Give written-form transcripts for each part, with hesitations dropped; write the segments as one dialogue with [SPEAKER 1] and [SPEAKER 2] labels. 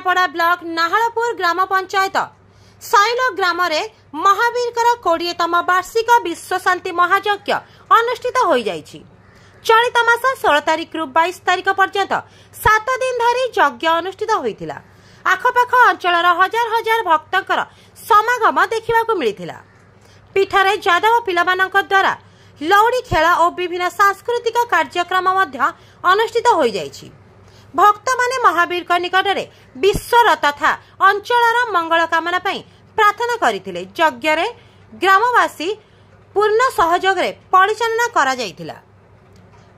[SPEAKER 1] Kendrapara block नाहलपुर ग्राम panchayat cell ग्राम महावीर 20तम वार्षिक विश्व शांति महायज्ञ अनुष्ठित हो जाइछि। चलित मास 16 तारिख रु 22 तारिख पर्यंत 7 दिन धरी यज्ञ अनुष्ठित होइथिला। आखपाख अंचल हजार हजार भक्तंकर समागम देखा मिलता। पीठरे जादव पिलामानंक द्वारा लौड़ी खेल और विभिन्न सांस्कृतिक कार्यक्रम अनुष्ठित हो जाइछि। भक्त माने महावीर निकट में विश्वर तथा अंचल मंगल कामना प्रार्थना करथिले। यज्ञ रे ग्रामवासी पूर्ण सहयोग रे परिचालना करा जाइथिला।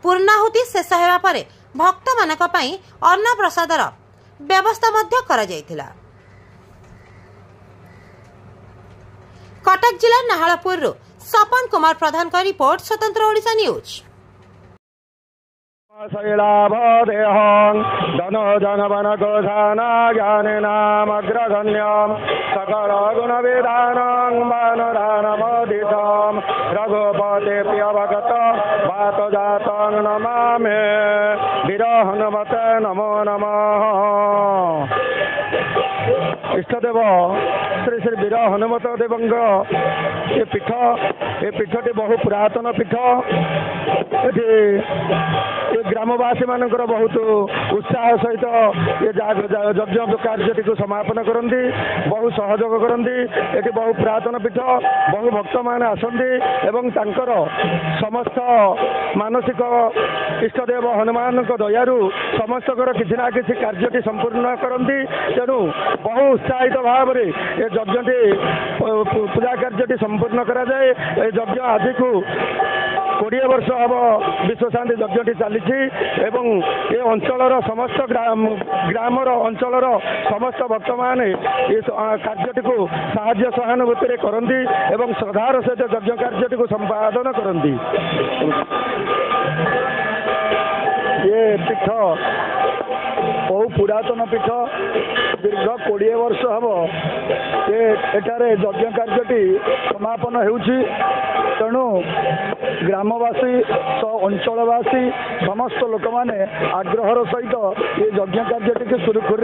[SPEAKER 1] पूर्णाहुति शेष हेबा परे भक्त मानक पई अन्न प्रसादर व्यवस्था मध्य करा जाइथिला। कटक जिला नाहलपुर सपन कुमार प्रधान का रिपोर्ट, स्वतंत्र ओडिशा न्यूज।
[SPEAKER 2] शैलाभदेहं धनो जनवन गोधाना ज्ञानेनामग्रगण्यं सकल गुणविधानं वानरानमोदितं रघुपते प्रियभगत वातजातं नमामि वीर हनुमते नमो नमः। इष्टदेव श्री श्री वीर हनुमत देवंग ये पीठटी बहु पुरातन पीठ। ये ग्रामवासी मानकर बहुत उत्साह सहित ये यज्ञ कार्य को समापन करती, बहु सहयोग करती। ये बहु पुरातन पीठ, बहु भक्त मान आसती एवं तांकर समस्त मानसिक इष्टदेव हनुमान दयारू समस्त किसी ना किसी कार्य संपूर्ण करती। तेणु बहु उत्साहित भाव में ये यज्ञटी पूजा कार्य संपूर्ण करा जाए। यज्ञ आज को 20 वर्ष हम विश्व शांति यज्ञटी चली एवं ये अंचल समस्त ग्रामर अंचल समस्त भक्त मैंने ये कार्य को साहाय्य सहानुभूति करती एवं श्रद्धार सहित यज्ञ कार्य को संपादन करती। ये पीठ बहु पुरातन पीठ, दीर्घ 20 वर्ष हम एठारे यज्ञ कार्यटी समापन होउछि। तेणु ग्रामवासी अंचलवासी समस्त लोक मैंने आग्रहर सहित ये यज्ञ कार्य सुरुखुर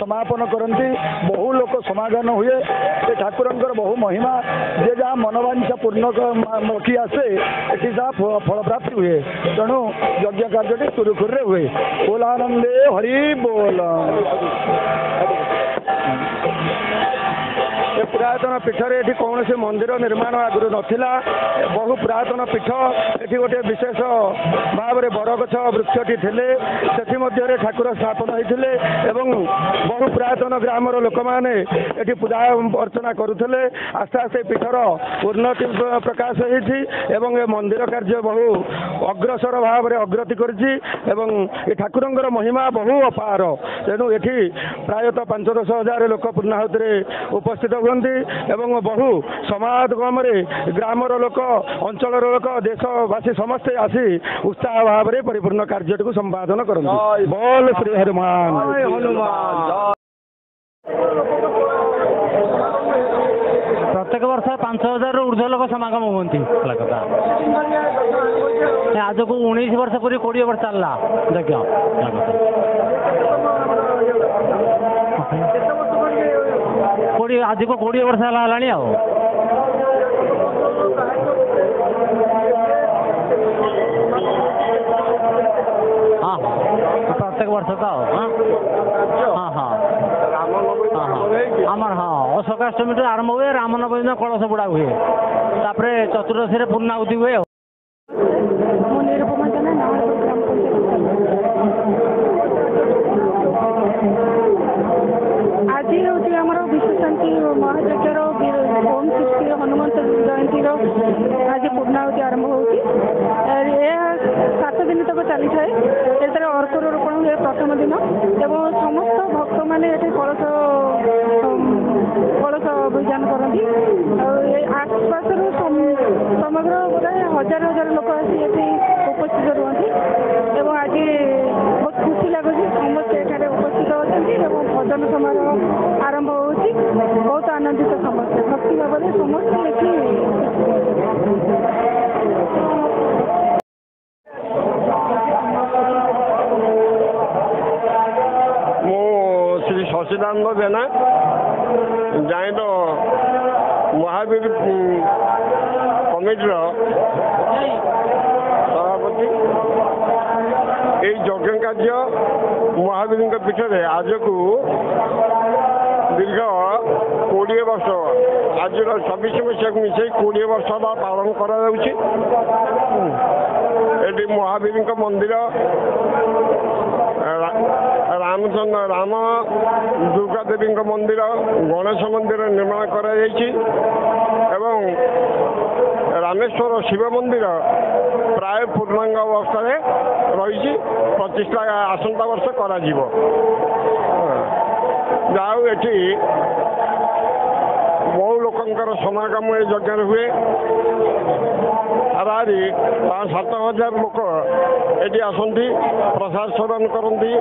[SPEAKER 2] समापन करती। बहु लोक समागम हुए। ये ठाकुर बहु महिमा, जे जहाँ मनोवांछा पूर्ण रखी आसे ये फल प्राप्ति हुए। तेणु यज्ञ कार्य सुरुखुर हुए। बोलानंदे हरि बोल। पुरातन पीठरे ये कौन से मंदिर निर्माण आगुरी नथिला। बहु पुरातन पीठ, ये गोटे विशेष भाव में बरगछ वृक्षटी थे, से ठाकुर स्थापन होते एवं बहु पुरातन ग्रामर लोक मैंने ये पूजा अर्चना करुले। आस्ते आस्ते पीठर उन्नति प्रकाश होती एवं ये मंदिर कार्य बहु अग्रसर भाव में अग्रति करछि एवं ये ठाकुर महिमा बहु अपार। तेणु ये प्रायतः 5-10 हजार लोक पूर्णाहुति उपस्थित हुंती एवं बहु समागम ग्रामर लोक अंचल लोक देशवासी समस्ते आसी उत्साह भाव में परिपूर्ण कार्य को संपादन करते। बोल श्री हनुमान।
[SPEAKER 3] प्रत्येक वर्ष 5000 ऊर्ध लोक समागम होती। आज को 19 वर्ष पूरी 20 वर्ष चलला यज्ञ। आज को 20 वर्ष है। हाँ प्रत्येक वर्ष तो हाँ हाँ आमर हाँ अशोकाष्टमी आरंभ हुए, रामनवमी दिन कलश बुड़ा हुए, तापर चतुर्दशी पूर्णाहुति हुए।
[SPEAKER 4] आज हूँ विश्व शांति महायज्ञर ओम सृष्टि हनुमंत जयंती आज पूर्णाहुति आरंभ हो 7 दिन तक चली थाए। अर्क रोपण हुए प्रथम दिन एवं समस्त भक्त मैंने कलश अभियान करती। आसपास समग्र प्राय हजार हजार लोक आसी उपस्थित रुहति एवं आज बहुत खुशी लगुच समस्ते एठारे उपस्थित होती भजन समारोह आरंभ होती। बहुत आनंदित समस्ते भक्ति भाव में समस्ते
[SPEAKER 5] ଆନନ୍ଦ ଜେନା ଜାଣିଲ ମହାବୀର କମିଟିର ସଭାପତି। এই যজ্ঞ କାର୍ଯ୍ୟ ମହାବୀରଙ୍କ ପୀଠରେ ଆଜକୁ ଦୀର୍ଘ 20 ବର୍ଷ ଆଜିର 26 ମସିହାକୁ ମିଶାଇ 20 ବର୍ଷ ହେଲା ପାଳନ କରାଯାଉଛି। ଏଠି ମହାବୀରଙ୍କ ମନ୍ଦିର ରାମ ଦୁର୍ଗା ଦେବୀଙ୍କ ମନ୍ଦିର ଗଣେଶ ମନ୍ଦିର ନିର୍ମାଣ କରାଯାଇଛି ଏବଂ ରାମେଶ୍ୱର ଶିବ ମନ୍ଦିର ପ୍ରାୟ ପୂର୍ଣ୍ଣାଙ୍ଗ ଅବସ୍ଥାରେ ରହିଛି। ପ୍ରତିଷ୍ଠା ଆସନ୍ତା ବର୍ଷ କରାଯିବ। ଯାହା ହଉ ଏଠି ବହୁ ଲୋକଙ୍କର ସମାଗମ ଏ ଯଜ୍ଞରେ ହୁଏ। ହାରାହାରି 5-7 ହଜାର ଲୋକ ଏଠି ଆସନ୍ତି, ପ୍ରସାଦ ସେବନ କରନ୍ତି।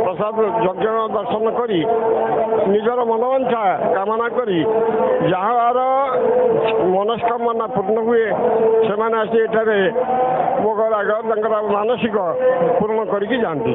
[SPEAKER 5] ପ୍ରସାଦ ଯଜ୍ଞ ଦର୍ଶନ କରି ନିଜର ମନବାଞ୍ଛା କାମନା କରି ଯାହାର ମନସ୍କାମନା ପୂର୍ଣ୍ଣ ହୁଏ ସେମାନେ ଆସି ଏଠାରେ ଭୋଗ ରାଗ ତାଙ୍କର ମାନସିକ ପୂରଣ କରିକି ଯାଆନ୍ତି।